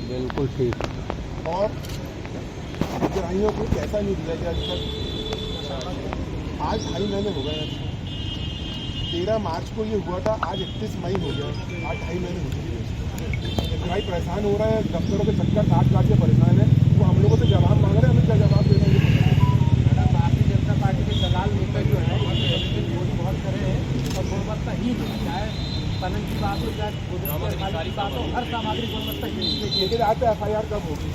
बिल्कुल ठीक। और हितग्राहियों को पैसा नहीं दिया गया अभी तक। आज 2.5 महीने हो गए। 13 मार्च को ये हुआ था, आज 31 मई हो गया, आज 2.5 महीने हो चुके हैं। हितग्राही परेशान हो रहे हैं, दफ्तरों के चक्कर काट काट के परेशान है। वो हम लोगों से जवाब मांग रहे हैं, हमें क्या जवाब दे रहे हैं? मैडम, भारतीय जनता पार्टी के दलाल नेता जो है बहुत करे हैं और गुणवत्ताहीन है। चाहे पनन की बात हो, चाहे बात हो, हर सामग्री गुणवत्ताहीन। लेकिन आज तो FIR कब होगी?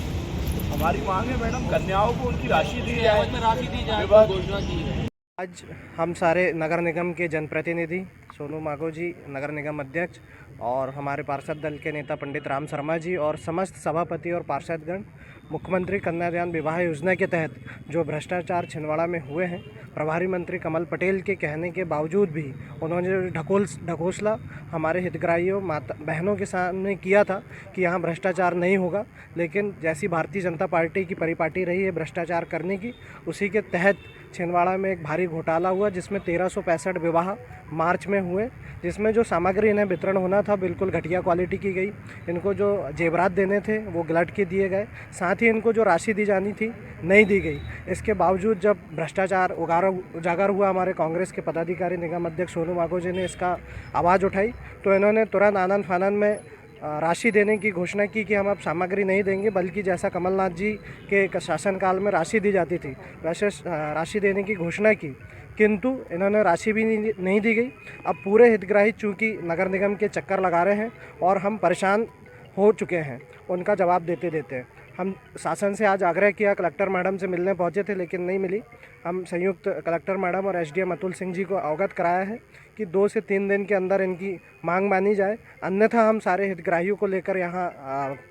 हमारी मांग है मैडम, कन्याओं को उनकी राशि दी जाए, राशि दी जाए, घोषणा की है। आज हम सारे नगर निगम के जनप्रतिनिधि सोनू माघो जी, नगर निगम अध्यक्ष, और हमारे पार्षद दल के नेता पंडित राम शर्मा जी और समस्त सभापति और पार्षदगण मुख्यमंत्री कन्यादान विवाह योजना के तहत जो भ्रष्टाचार छिंदवाड़ा में हुए हैं, प्रभारी मंत्री कमल पटेल के कहने के बावजूद भी उन्होंने ढकोसला हमारे हितग्राहियों माता बहनों के सामने किया था कि यहाँ भ्रष्टाचार नहीं होगा। लेकिन जैसी भारतीय जनता पार्टी की परिपाटी रही है भ्रष्टाचार करने की, उसी के तहत छिंदवाड़ा में एक भारी घोटाला हुआ जिसमें 1365 विवाह मार्च में हुए, जिसमें जो सामग्री इन्हें वितरण होना था बिल्कुल घटिया क्वालिटी की गई। इनको जो जेवरात देने थे वो गलत के दिए गए, साथ ही इनको जो राशि दी जानी थी नहीं दी गई। इसके बावजूद जब भ्रष्टाचार उजागर हुआ, हमारे कांग्रेस के पदाधिकारी निगम अध्यक्ष सोनू माघो जी ने इसका आवाज़ उठाई, तो इन्होंने तुरंत आनन फानन में राशि देने की घोषणा की कि हम अब सामग्री नहीं देंगे, बल्कि जैसा कमलनाथ जी के शासनकाल में राशि दी जाती थी वैसे राशि देने की घोषणा की, किंतु इन्होंने राशि भी नहीं दी गई। अब पूरे हितग्राही चूँकि नगर निगम के चक्कर लगा रहे हैं और हम परेशान हो चुके हैं उनका जवाब देते देते। हम शासन से आज आग्रह किया, कलेक्टर मैडम से मिलने पहुंचे थे लेकिन नहीं मिली। हम संयुक्त कलेक्टर मैडम और SDM अतुल सिंह जी को अवगत कराया है कि 2 से 3 दिन के अंदर इनकी मांग मानी जाए, अन्यथा हम सारे हितग्राहियों को लेकर यहाँ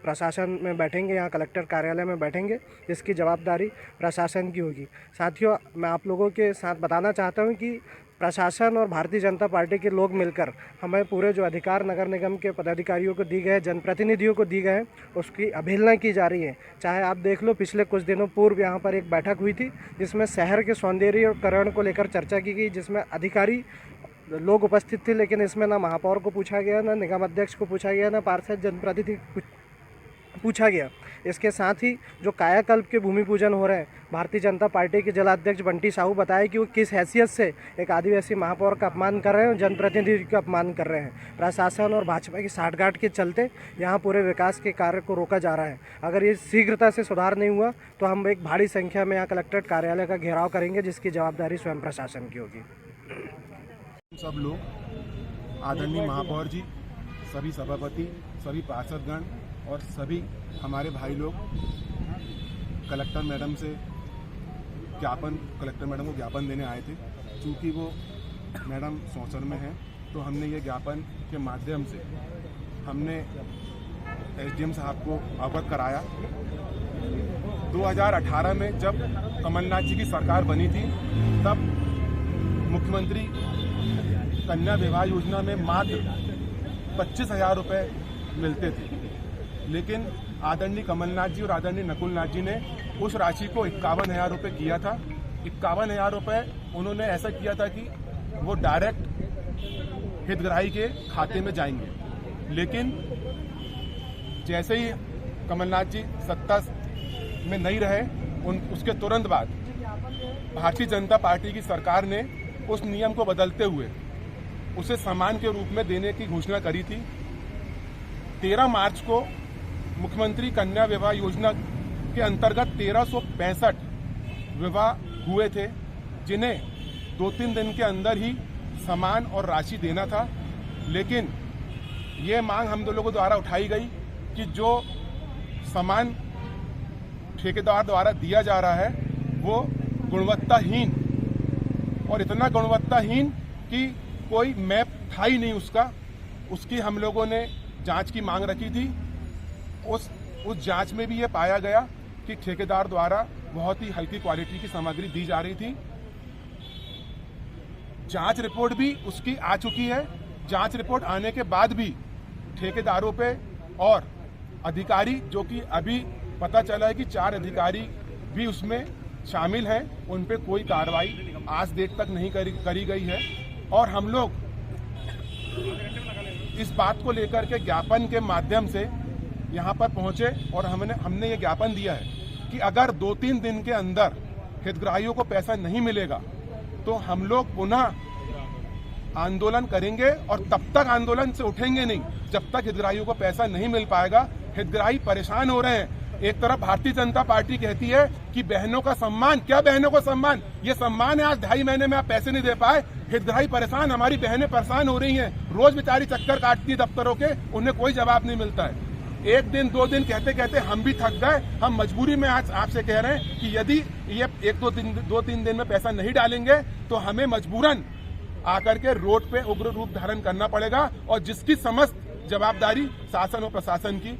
प्रशासन में बैठेंगे, यहाँ कलेक्टर कार्यालय में बैठेंगे, जिसकी जवाबदारी प्रशासन की होगी। साथियों, मैं आप लोगों के साथ बताना चाहता हूँ कि प्रशासन और भारतीय जनता पार्टी के लोग मिलकर हमें पूरे जो अधिकार नगर निगम के पदाधिकारियों को दी गए, जनप्रतिनिधियों को दी गए, उसकी अवहेलना की जा रही है। चाहे आप देख लो, पिछले कुछ दिनों पूर्व यहाँ पर एक बैठक हुई थी जिसमें शहर के सौंदर्यीकरण को लेकर चर्चा की गई, जिसमें अधिकारी लोग उपस्थित थे, लेकिन इसमें ना महापौर को पूछा गया, ना निगम अध्यक्ष को पूछा गया, ना पार्षद जनप्रतिनिधि पूछा गया। इसके साथ ही जो कायाकल्प के भूमि पूजन हो रहे हैं, भारतीय जनता पार्टी के जिलाध्यक्ष बंटी साहू बताए कि वो किस हैसियत से एक आदिवासी महापौर का अपमान कर रहे हैं और जनप्रतिनिधि का अपमान कर रहे हैं। प्रशासन और भाजपा की साठगांठ के चलते यहाँ पूरे विकास के कार्य को रोका जा रहा है। अगर ये शीघ्रता से सुधार नहीं हुआ तो हम एक भारी संख्या में यहाँ कलेक्ट्रेट कार्यालय का घेराव करेंगे, जिसकी जवाबदारी स्वयं प्रशासन की होगी। सब लोग, आदरणीय महापौर जी, सभी सभापति, सभी पार्षदगण और सभी हमारे भाई लोग कलेक्टर मैडम को ज्ञापन देने आए थे। चूँकि वो मैडम सौंसर में हैं, तो हमने ये ज्ञापन के माध्यम से हमने SDM साहब को अवगत कराया। 2018 में जब कमलनाथ जी की सरकार बनी थी, तब मुख्यमंत्री कन्या विवाह योजना में मात्र 25,000 रुपये मिलते थे, लेकिन आदरणीय कमलनाथ जी और आदरणीय नकुलनाथ जी ने उस राशि को 51,000 रुपये किया था। 51,000 रुपये उन्होंने ऐसा किया था कि वो डायरेक्ट हितग्राही के खाते में जाएंगे, लेकिन जैसे ही कमलनाथ जी सत्ता में नहीं रहे, उसके तुरंत बाद भारतीय जनता पार्टी की सरकार ने उस नियम को बदलते हुए उसे सम्मान के रूप में देने की घोषणा करी थी। 13 मार्च को मुख्यमंत्री कन्या विवाह योजना के अंतर्गत 1365 विवाह हुए थे, जिन्हें 2-3 दिन के अंदर ही सम्मान और राशि देना था। लेकिन ये मांग हम लोगों द्वारा उठाई गई कि जो सम्मान ठेकेदार द्वारा दिया जा रहा है वो गुणवत्ताहीन, और इतना गुणवत्ताहीन कि कोई मैप था ही नहीं उसकी हम लोगों ने जांच की मांग रखी थी। उस जांच में भी ये पाया गया कि ठेकेदार द्वारा बहुत ही हल्की क्वालिटी की सामग्री दी जा रही थी। जांच रिपोर्ट भी उसकी आ चुकी है। जांच रिपोर्ट आने के बाद भी ठेकेदारों पे और अधिकारी, जो कि अभी पता चला है कि 4 अधिकारी भी उसमें शामिल हैं, उन पे कोई कार्रवाई आज डेट तक नहीं करी गई है। और हम लोग इस बात को लेकर के ज्ञापन के माध्यम से यहाँ पर पहुंचे और हमने ये ज्ञापन दिया है कि अगर 2-3 दिन के अंदर हितग्राहियों को पैसा नहीं मिलेगा तो हम लोग पुनः आंदोलन करेंगे और तब तक आंदोलन से उठेंगे नहीं जब तक हितग्राहियों को पैसा नहीं मिल पाएगा। हितग्राही परेशान हो रहे हैं। एक तरफ भारतीय जनता पार्टी कहती है कि बहनों का सम्मान, क्या बहनों का सम्मान? ये सम्मान है आज 2.5 महीने में आप पैसे नहीं दे पाए। हितग्राही परेशान, हमारी बहनें परेशान हो रही हैं, रोज बेचारी चक्कर काटती है दफ्तरों के, उन्हें कोई जवाब नहीं मिलता है। 1 दिन 2 दिन कहते कहते हम भी थक गए। हम मजबूरी में आज आपसे कह रहे हैं कि यदि ये 2-3 दिन में पैसा नहीं डालेंगे तो हमें मजबूरन आकर के रोड पे उग्र रूप धारण करना पड़ेगा और जिसकी समस्त जवाबदारी शासन और प्रशासन की